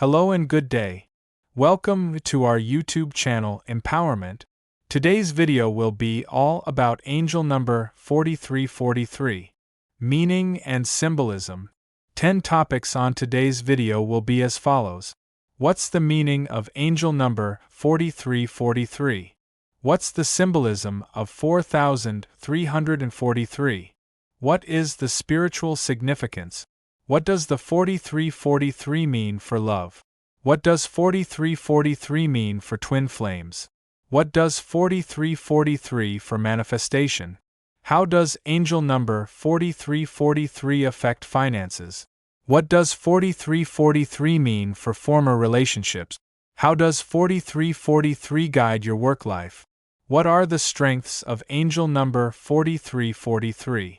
Hello and good day. Welcome to our YouTube channel Empowerment. Today's video will be all about angel number 4343, meaning and symbolism. 10 topics on today's video will be as follows. What's the meaning of angel number 4343? What's the symbolism of 4343? What is the spiritual significance? What does the 4343 mean for love? What does 4343 mean for twin flames? What does 4343 for manifestation? How does angel number 4343 affect finances? What does 4343 mean for former relationships? How does 4343 guide your work life? What are the strengths of angel number 4343?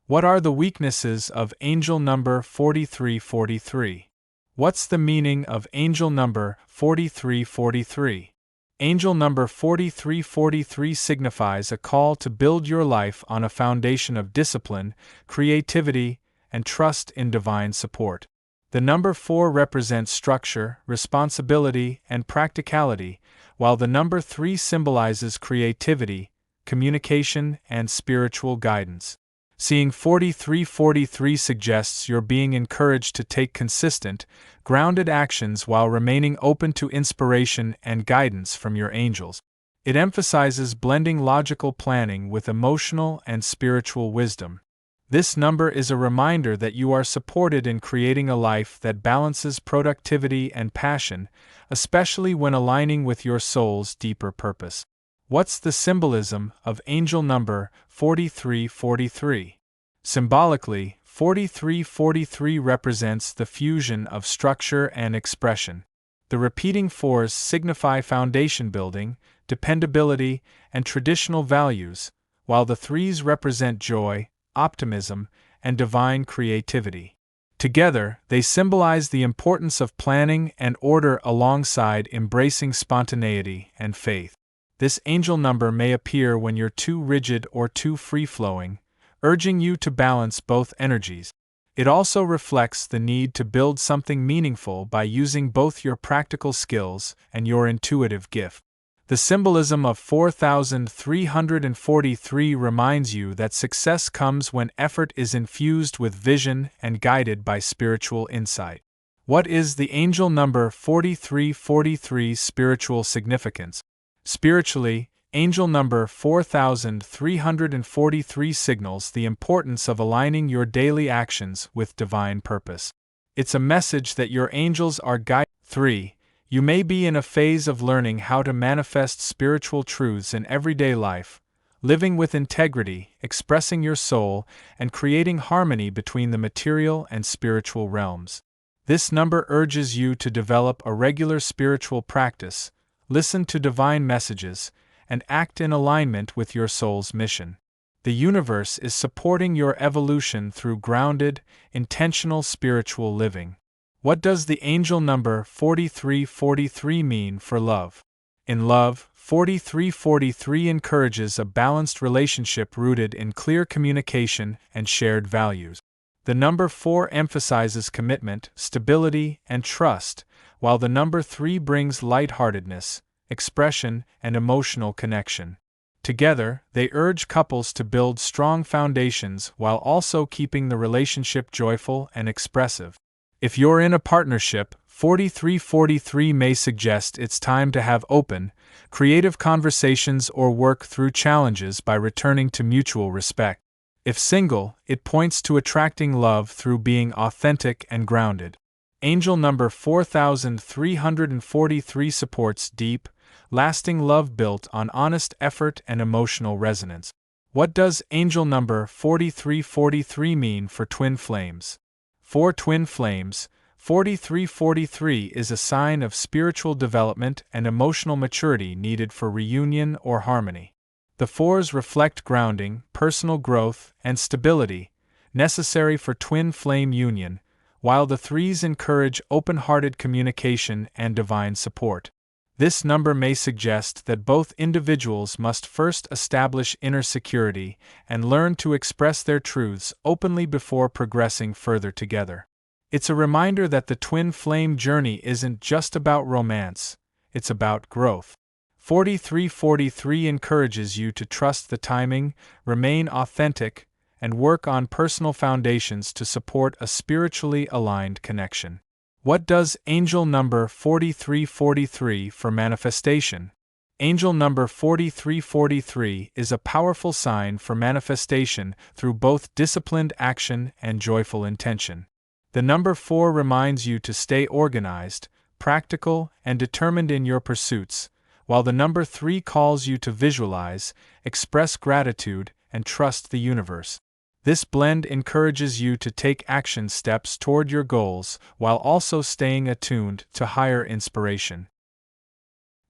What are the weaknesses of angel number 4343? What's the meaning of angel number 4343? Angel number 4343 signifies a call to build your life on a foundation of discipline, creativity, and trust in divine support. The number 4 represents structure, responsibility, and practicality, while the number 3 symbolizes creativity, communication, and spiritual guidance. Seeing 4343 suggests you're being encouraged to take consistent, grounded actions while remaining open to inspiration and guidance from your angels. It emphasizes blending logical planning with emotional and spiritual wisdom. This number is a reminder that you are supported in creating a life that balances productivity and passion, especially when aligning with your soul's deeper purpose. What's the symbolism of angel number 4343? Symbolically, 4343 represents the fusion of structure and expression. The repeating 4s signify foundation building, dependability, and traditional values, while the 3s represent joy, optimism, and divine creativity. Together, they symbolize the importance of planning and order alongside embracing spontaneity and faith. This angel number may appear when you're too rigid or too free-flowing, urging you to balance both energies. It also reflects the need to build something meaningful by using both your practical skills and your intuitive gift. The symbolism of 4343 reminds you that success comes when effort is infused with vision and guided by spiritual insight. What is the angel number 4343's spiritual significance? Spiritually, angel number 4343 signals the importance of aligning your daily actions with divine purpose. It's a message that your angels are guiding. 3. You may be in a phase of learning how to manifest spiritual truths in everyday life, living with integrity, expressing your soul, and creating harmony between the material and spiritual realms. This number urges you to develop a regular spiritual practice, listen to divine messages, and act in alignment with your soul's mission. The universe is supporting your evolution through grounded, intentional spiritual living. What does the angel number 4343 mean for love? In love, 4343 encourages a balanced relationship rooted in clear communication and shared values. The number 4 emphasizes commitment, stability, and trust, while the number 3 brings lightheartedness, expression, and emotional connection. Together, they urge couples to build strong foundations while also keeping the relationship joyful and expressive. If you're in a partnership, 4343 may suggest it's time to have open, creative conversations or work through challenges by returning to mutual respect. If single, it points to attracting love through being authentic and grounded. Angel number 4343 supports deep, lasting love built on honest effort and emotional resonance. What does angel number 4343 mean for twin flames? For twin flames, 4343 is a sign of spiritual development and emotional maturity needed for reunion or harmony. The 4s reflect grounding, personal growth, and stability, necessary for twin flame union, while the 3s encourage open-hearted communication and divine support. This number may suggest that both individuals must first establish inner security and learn to express their truths openly before progressing further together. It's a reminder that the twin flame journey isn't just about romance, it's about growth. 4343 encourages you to trust the timing, remain authentic, and work on personal foundations to support a spiritually aligned connection. What does angel number 4343 for manifestation? Angel number 4343 is a powerful sign for manifestation through both disciplined action and joyful intention. The number 4 reminds you to stay organized, practical, and determined in your pursuits, while the number 3 calls you to visualize, express gratitude, and trust the universe. This blend encourages you to take action steps toward your goals while also staying attuned to higher inspiration.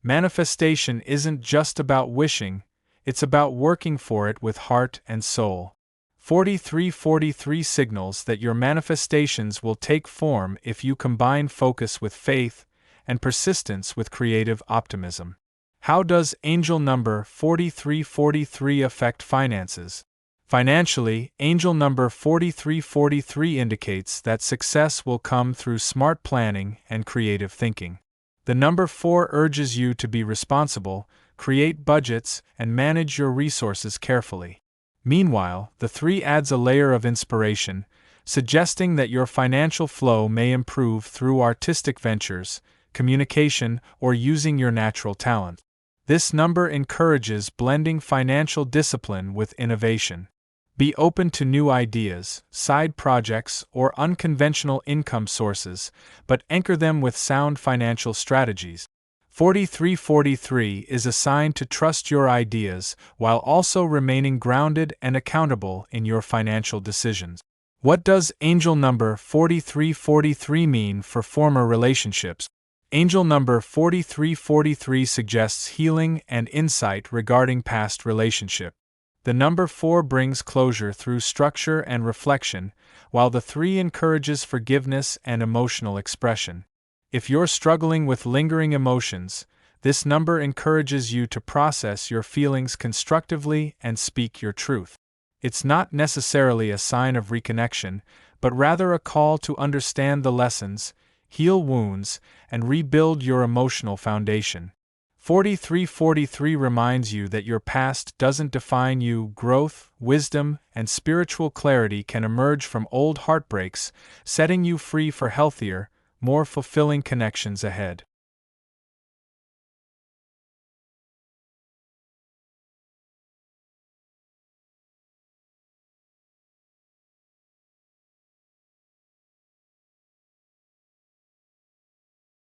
Manifestation isn't just about wishing, it's about working for it with heart and soul. 4343 signals that your manifestations will take form if you combine focus with faith and persistence with creative optimism. How does angel number 4343 affect finances? Financially, angel number 4343 indicates that success will come through smart planning and creative thinking. The number 4 urges you to be responsible, create budgets, and manage your resources carefully. Meanwhile, the 3 adds a layer of inspiration, suggesting that your financial flow may improve through artistic ventures, communication, or using your natural talent. This number encourages blending financial discipline with innovation. Be open to new ideas, side projects, or unconventional income sources, but anchor them with sound financial strategies. 4343 is a sign to trust your ideas while also remaining grounded and accountable in your financial decisions. What does angel number 4343 mean for former relationships? Angel number 4343 suggests healing and insight regarding past relationships. The number 4 brings closure through structure and reflection, while the 3 encourages forgiveness and emotional expression. If you're struggling with lingering emotions, this number encourages you to process your feelings constructively and speak your truth. It's not necessarily a sign of reconnection, but rather a call to understand the lessons, heal wounds, and rebuild your emotional foundation. 4343 reminds you that your past doesn't define you. Growth, wisdom, and spiritual clarity can emerge from old heartbreaks, setting you free for healthier, more fulfilling connections ahead.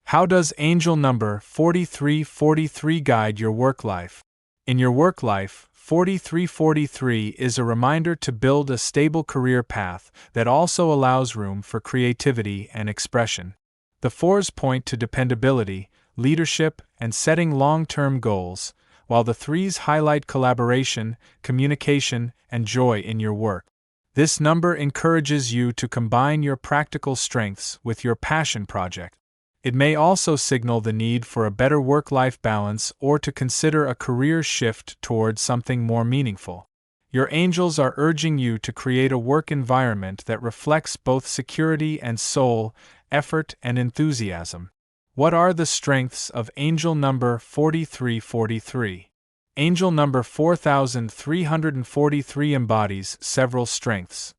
How does angel number 4343 guide your work life? In your work life, 4343 is a reminder to build a stable career path that also allows room for creativity and expression. The 4s point to dependability, leadership, and setting long-term goals, while the 3s highlight collaboration, communication, and joy in your work. This number encourages you to combine your practical strengths with your passion project. It may also signal the need for a better work-life balance or to consider a career shift toward something more meaningful. Your angels are urging you to create a work environment that reflects both security and soul, effort and enthusiasm. What are the strengths of angel number 4343? Angel number 4343 embodies several strengths: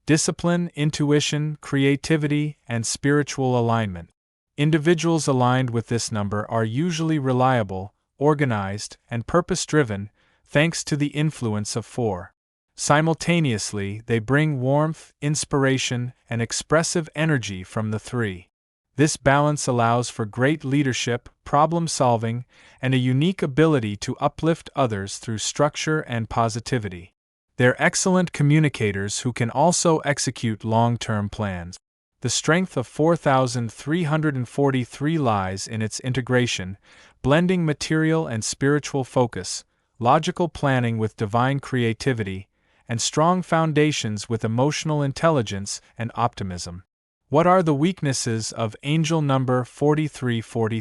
discipline, intuition, creativity, and spiritual alignment. Individuals aligned with this number are usually reliable, organized, and purpose-driven, thanks to the influence of 4. Simultaneously, they bring warmth, inspiration, and expressive energy from the 3. This balance allows for great leadership, problem-solving, and a unique ability to uplift others through structure and positivity. They're excellent communicators who can also execute long-term plans. The strength of 4343 lies in its integration, blending material and spiritual focus, logical planning with divine creativity, and strong foundations with emotional intelligence and optimism. What are the weaknesses of angel number 4343?